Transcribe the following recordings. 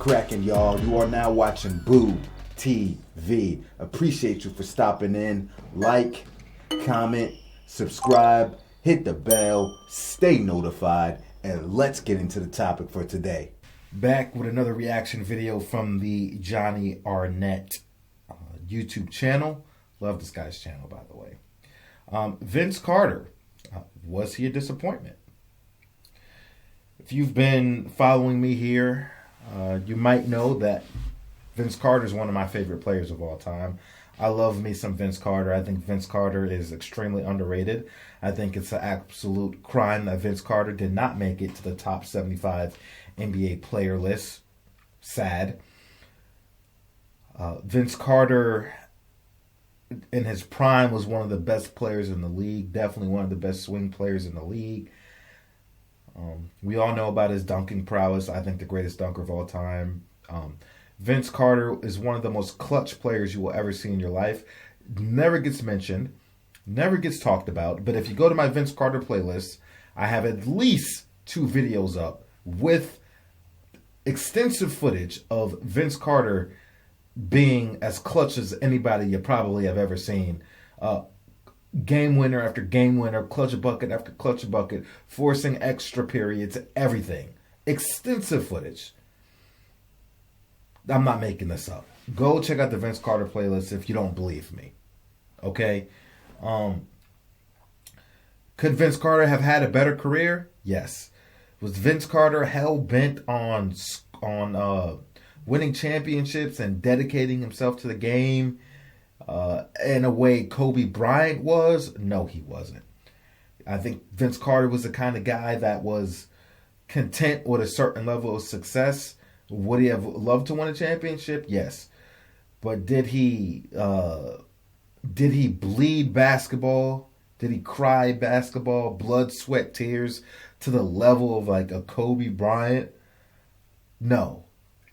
cracking, y'all? You are now watching Boo TV. Appreciate you for stopping in. Like, comment, subscribe, hit the bell, stay notified, and let's get into the topic for today. Back with another reaction video from the Johnny Arnett YouTube channel. Love this guy's channel, by the way. Vince Carter. Was he a disappointment? If you've been following me here, you might know that Vince Carter is one of my favorite players of all time. I love me some Vince Carter. I think Vince Carter is extremely underrated. I think it's an absolute crime that Vince Carter did not make it to the top 75 NBA player list. Sad. Vince Carter, in his prime, was one of the best players in the league. Definitely one of the best swing players in the league. We all know about his dunking prowess. I think the greatest dunker of all time. Vince Carter is one of the most clutch players you will ever see in your life. Never gets mentioned. Never gets talked about. But if you go to my Vince Carter playlist, I have at least 2 videos up with extensive footage of Vince Carter being as clutch as anybody you probably have ever seen. Game winner after game winner, clutch bucket after clutch bucket, forcing extra periods, everything. Extensive footage. I'm not making this up. Go check out the Vince Carter playlist if you don't believe me. Okay? Could Vince Carter have had a better career? Yes. Was Vince Carter hell-bent on winning championships and dedicating himself to the game in a way Kobe Bryant was? No, he wasn't. I think Vince Carter was the kind of guy that was content with a certain level of success. Would he have loved to win a championship? Yes. But did he bleed basketball? Did he cry basketball, blood, sweat, tears to the level of like a Kobe Bryant? No.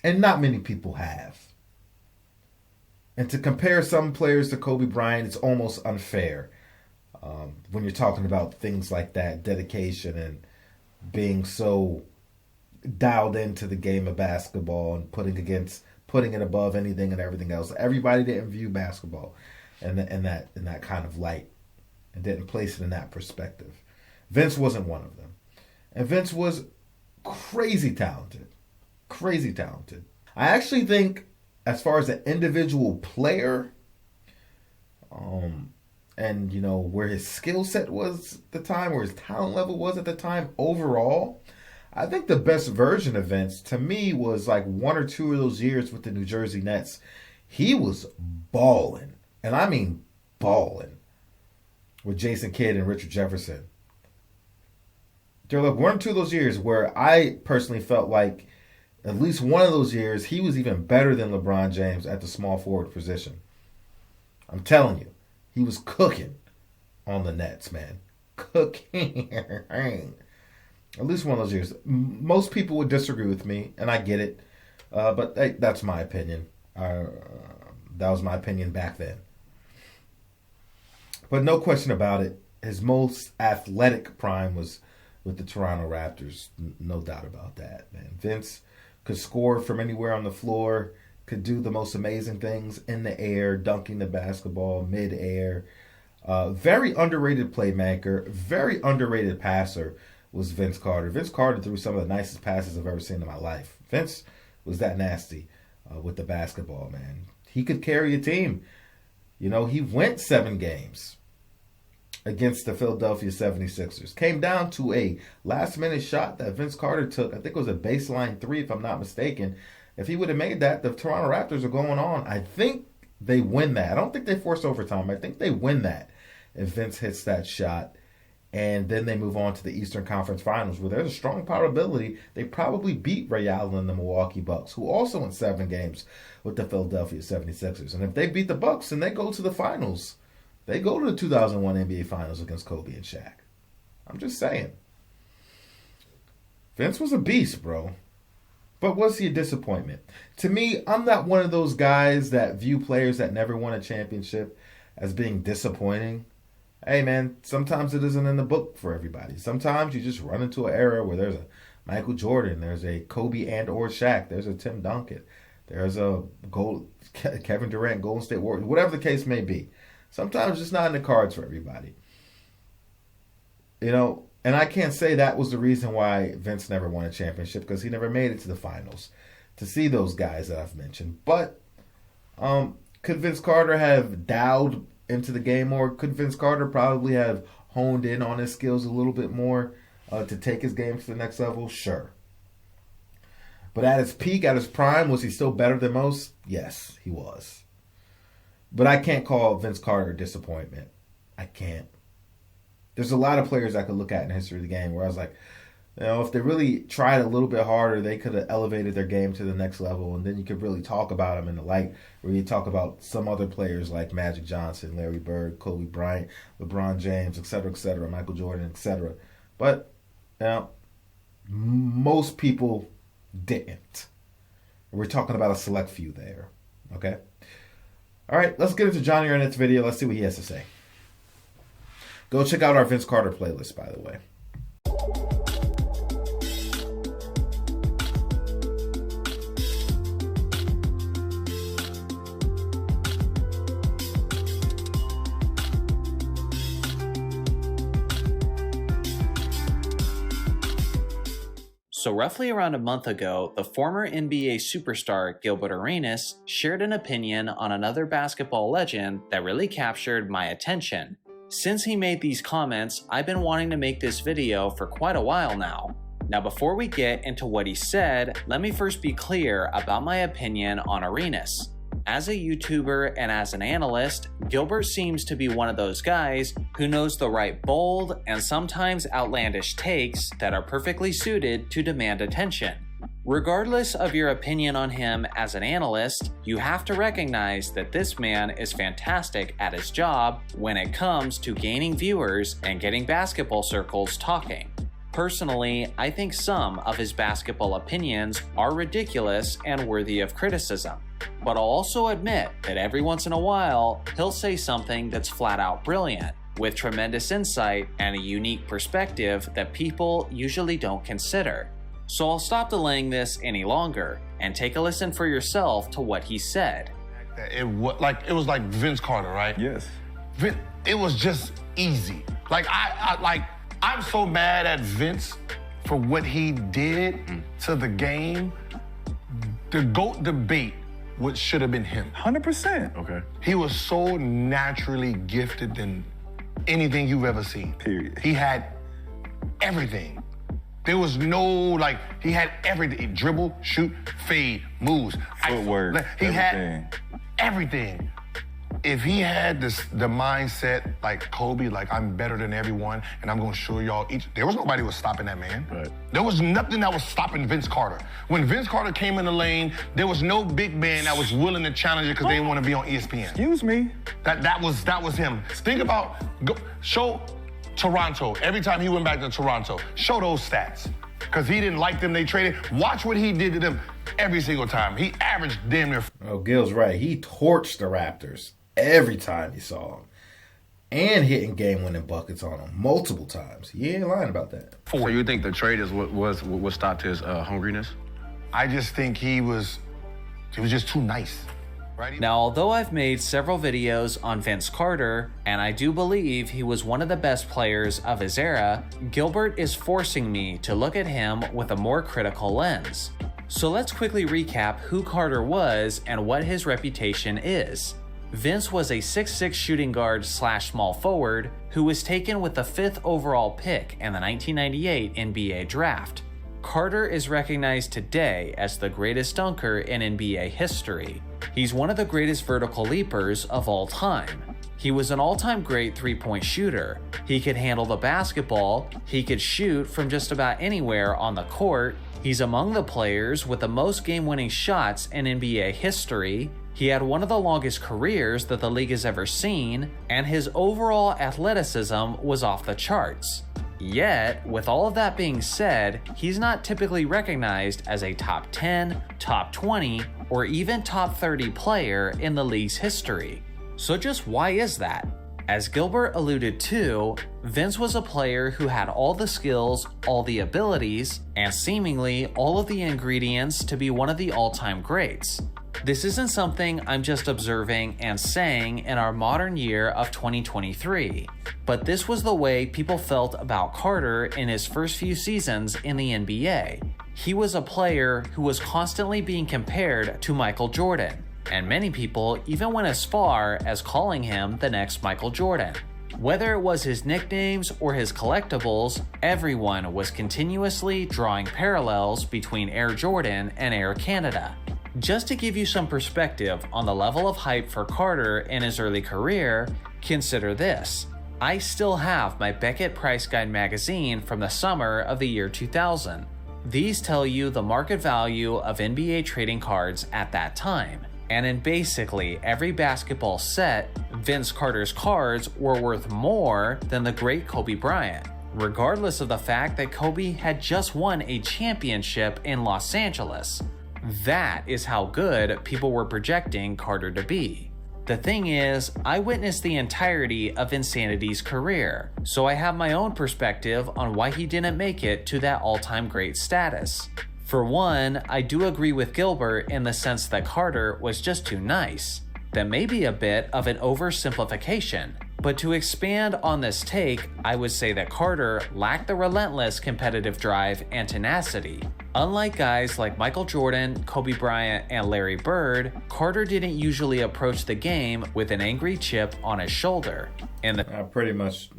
And not many people have. And to compare some players to Kobe Bryant, it's almost unfair when you're talking about things like that, dedication and being so dialed into the game of basketball and putting it above anything and everything else. Everybody didn't view basketball in that kind of light and didn't place it in that perspective. Vince wasn't one of them. And Vince was crazy talented. Crazy talented. I actually think, as far as an individual player, and you know where his skill set was at the time, where his talent level was at the time, overall, I think the best version of Vince to me was like 1 or 2 of those years with the New Jersey Nets. He was balling, and I mean balling, with Jason Kidd and Richard Jefferson. There were like 1 or 2 of those years where I personally felt like at least one of those years, he was even better than LeBron James at the small forward position. I'm telling you, he was cooking on the Nets, man. Cooking. At least one of those years. Most people would disagree with me, and I get it. But hey, that's my opinion. That was my opinion back then. But no question about it, his most athletic prime was with the Toronto Raptors. No doubt about that, man. Vince could score from anywhere on the floor, could do the most amazing things in the air, dunking the basketball, mid-air. Very underrated playmaker, very underrated passer was Vince Carter. Vince Carter threw some of the nicest passes I've ever seen in my life. Vince was that nasty with the basketball, man. He could carry a team. You know, he went 7 games against the Philadelphia 76ers. Came down to a last-minute shot that Vince Carter took. I think it was a baseline 3, if I'm not mistaken. If he would have made that, the Toronto Raptors are going on. I think they win that. I don't think they force overtime. I think they win that if Vince hits that shot. And then they move on to the Eastern Conference Finals, where there's a strong probability they probably beat Ray Allen and the Milwaukee Bucks, who also went 7 games with the Philadelphia 76ers. And if they beat the Bucks and they go to the finals, they go to the 2001 NBA Finals against Kobe and Shaq. I'm just saying. Vince was a beast, bro. But was he a disappointment? To me, I'm not one of those guys that view players that never won a championship as being disappointing. Hey, man, sometimes it isn't in the book for everybody. Sometimes you just run into an era where there's a Michael Jordan. There's a Kobe and or Shaq. There's a Tim Duncan. There's a Kevin Durant, Golden State Warriors, whatever the case may be. Sometimes it's not in the cards for everybody. You know, and I can't say that was the reason why Vince never won a championship, because he never made it to the finals to see those guys that I've mentioned. But could Vince Carter have dialed into the game more? Could Vince Carter probably have honed in on his skills a little bit more to take his game to the next level? Sure. But at his peak, at his prime, was he still better than most? Yes, he was. But I can't call Vince Carter a disappointment. I can't. There's a lot of players I could look at in the history of the game where I was like, you know, if they really tried a little bit harder, they could have elevated their game to the next level, and then you could really talk about them in the light where you talk about some other players like Magic Johnson, Larry Bird, Kobe Bryant, LeBron James, etc., Michael Jordan, etc. But, you know, most people didn't. We're talking about a select few there. Okay? All right, let's get into Johnny Arnett's video. Let's see what he has to say. Go check out our Vince Carter playlist, by the way. So roughly around a month ago, the former NBA superstar Gilbert Arenas shared an opinion on another basketball legend that really captured my attention. Since he made these comments, I've been wanting to make this video for quite a while now. Now before we get into what he said, let me first be clear about my opinion on Arenas. As a YouTuber and as an analyst, Gilbert seems to be one of those guys who knows the right bold and sometimes outlandish takes that are perfectly suited to demand attention. Regardless of your opinion on him as an analyst, you have to recognize that this man is fantastic at his job when it comes to gaining viewers and getting basketball circles talking. Personally, I think some of his basketball opinions are ridiculous and worthy of criticism. But I'll also admit that every once in a while, he'll say something that's flat out brilliant, with tremendous insight and a unique perspective that people usually don't consider. So I'll stop delaying this any longer and take a listen for yourself to what he said. It was like Vince Carter, right? Yes. It was just easy. I'm so mad at Vince for what he did to the game. The GOAT debate should have been him. 100%. Okay. He was so naturally gifted than anything you've ever seen. Period. He had everything. There was no, he had everything. Dribble, shoot, fade, moves. Footwork, He everything. had everything. If he had the mindset like Kobe, I'm better than everyone, and I'm gonna show y'all each, there was nobody who was stopping that man. Right. There was nothing that was stopping Vince Carter. When Vince Carter came in the lane, there was no big man that was willing to challenge it because they didn't want to be on ESPN. Excuse me. That was him. Think about, show Toronto, every time he went back to Toronto, show those stats. Because he didn't like them, they traded. Watch what he did to them every single time. He averaged damn near. Oh, Gil's right. He torched the Raptors every time he saw him. And hitting game-winning buckets on them multiple times. He ain't lying about that. So you think the trade is what stopped his hungriness? I just think he was just too nice. Right? Now, although I've made several videos on Vince Carter, and I do believe he was one of the best players of his era, Gilbert is forcing me to look at him with a more critical lens. So let's quickly recap who Carter was and what his reputation is. Vince was a 6'6" shooting guard / small forward who was taken with the 5th overall pick in the 1998 NBA draft. Carter is recognized today as the greatest dunker in NBA history. He's one of the greatest vertical leapers of all time. He was an all-time great three-point shooter. He could handle the basketball, he could shoot from just about anywhere on the court. He's among the players with the most game-winning shots in NBA history. He had one of the longest careers that the league has ever seen, and his overall athleticism was off the charts. Yet, with all of that being said, he's not typically recognized as a top 10, top 20, or even top 30 player in the league's history. So just why is that? As Gilbert alluded to, Vince was a player who had all the skills, all the abilities, and seemingly all of the ingredients to be one of the all-time greats. This isn't something I'm just observing and saying in our modern year of 2023, but this was the way people felt about Carter in his first few seasons in the NBA. He was a player who was constantly being compared to Michael Jordan, and many people even went as far as calling him the next Michael Jordan. Whether it was his nicknames or his collectibles, everyone was continuously drawing parallels between Air Jordan and Air Canada. Just to give you some perspective on the level of hype for Carter in his early career, consider this. I still have my Beckett Price Guide magazine from the summer of the year 2000. These tell you the market value of NBA trading cards at that time. And in basically every basketball set, Vince Carter's cards were worth more than the great Kobe Bryant, regardless of the fact that Kobe had just won a championship in Los Angeles. That is how good people were projecting Carter to be. The thing is, I witnessed the entirety of Insanity's career, so I have my own perspective on why he didn't make it to that all-time great status. For one, I do agree with Gilbert in the sense that Carter was just too nice. That may be a bit of an oversimplification, but to expand on this take, I would say that Carter lacked the relentless competitive drive and tenacity. Unlike guys like Michael Jordan, Kobe Bryant, and Larry Bird, Carter didn't usually approach the game with an angry chip on his shoulder. I pretty much,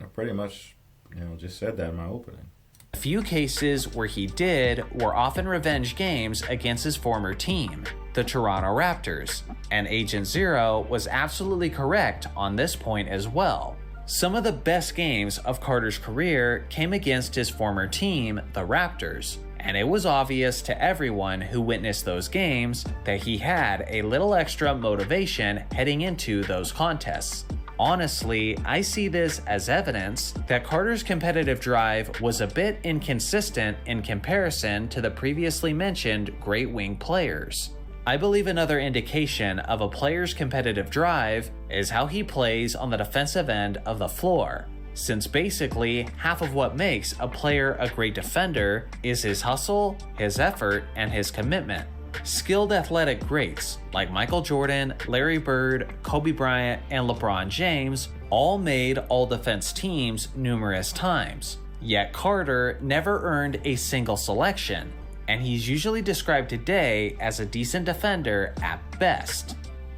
just said that in my opening. The few cases where he did were often revenge games against his former team, the Toronto Raptors, and Agent Zero was absolutely correct on this point as well. Some of the best games of Carter's career came against his former team, the Raptors, and it was obvious to everyone who witnessed those games that he had a little extra motivation heading into those contests. Honestly, I see this as evidence that Carter's competitive drive was a bit inconsistent in comparison to the previously mentioned great wing players. I believe another indication of a player's competitive drive is how he plays on the defensive end of the floor, since basically half of what makes a player a great defender is his hustle, his effort, and his commitment. Skilled athletic greats like Michael Jordan, Larry Bird, Kobe Bryant, and LeBron James all made all-defense teams numerous times. Yet Carter never earned a single selection, and he's usually described today as a decent defender at best.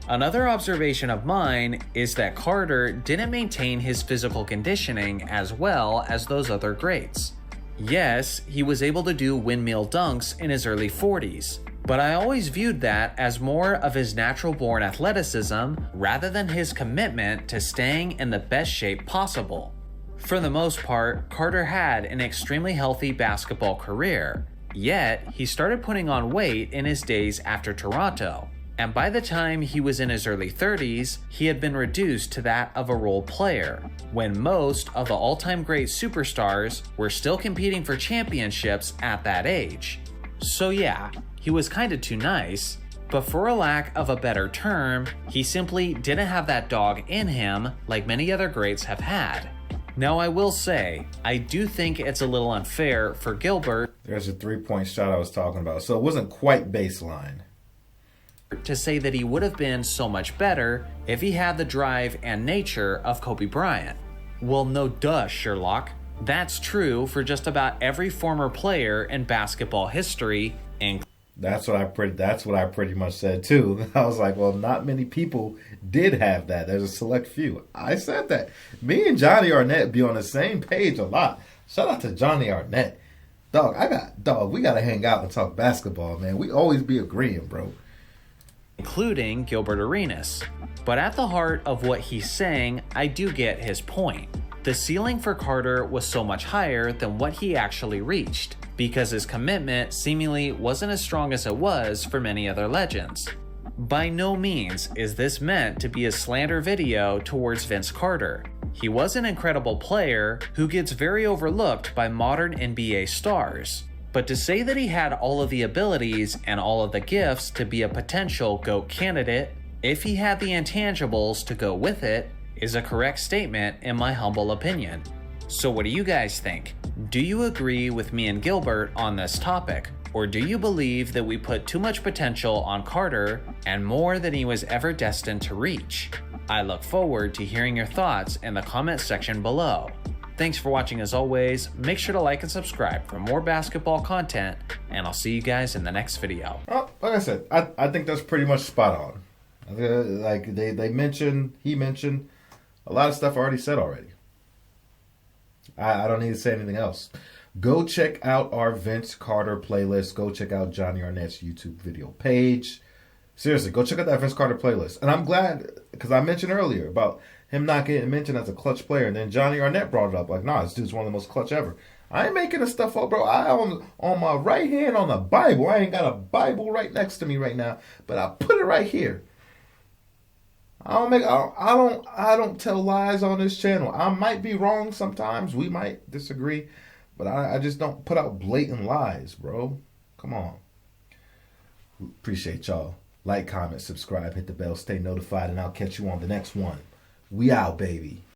Another observation of mine is that Carter didn't maintain his physical conditioning as well as those other greats. Yes, he was able to do windmill dunks in his early 40s, but I always viewed that as more of his natural-born athleticism rather than his commitment to staying in the best shape possible. For the most part, Carter had an extremely healthy basketball career, yet he started putting on weight in his days after Toronto, and by the time he was in his early 30s, he had been reduced to that of a role player, when most of the all-time great superstars were still competing for championships at that age. So yeah, he was kinda too nice, but for a lack of a better term, he simply didn't have that dog in him like many other greats have had. Now I will say, I do think it's a little unfair for Gilbert. There's a three-point shot I was talking about, so it wasn't quite baseline. To say that he would have been so much better if he had the drive and nature of Kobe Bryant. Well, no duh, Sherlock. That's true for just about every former player in basketball history. That's what I pretty much said too. I was like, well, not many people did have that. There's a select few. I said that. Me and Johnny Arnett be on the same page a lot. Shout out to Johnny Arnett. Dog, we gotta hang out and talk basketball, man. We always be agreeing, bro. Including Gilbert Arenas. But at the heart of what he's saying, I do get his point. The ceiling for Carter was so much higher than what he actually reached, because his commitment seemingly wasn't as strong as it was for many other legends. By no means is this meant to be a slander video towards Vince Carter. He was an incredible player who gets very overlooked by modern NBA stars. But to say that he had all of the abilities and all of the gifts to be a potential GOAT candidate, if he had the intangibles to go with it, is a correct statement in my humble opinion. So what do you guys think? Do you agree with me and Gilbert on this topic? Or do you believe that we put too much potential on Carter and more than he was ever destined to reach? I look forward to hearing your thoughts in the comment section below. Thanks for watching as always. Make sure to like and subscribe for more basketball content, and I'll see you guys in the next video. Oh, like I said, I think that's pretty much spot on. Like he mentioned a lot of stuff I already said already. I don't need to say anything else. Go check out our Vince Carter playlist. Go check out Johnny Arnett's YouTube video page. Seriously, go check out that Vince Carter playlist. And I'm glad, because I mentioned earlier about him not getting mentioned as a clutch player. And then Johnny Arnett brought it up. Like, nah, this dude's one of the most clutch ever. I ain't making this stuff up, bro. I on my right hand on the Bible. I ain't got a Bible right next to me right now, but I put it right here. I don't tell lies on this channel. I might be wrong sometimes. We might disagree. But I just don't put out blatant lies, bro. Come on. Appreciate y'all. Like, comment, subscribe, hit the bell, stay notified, and I'll catch you on the next one. We out, baby.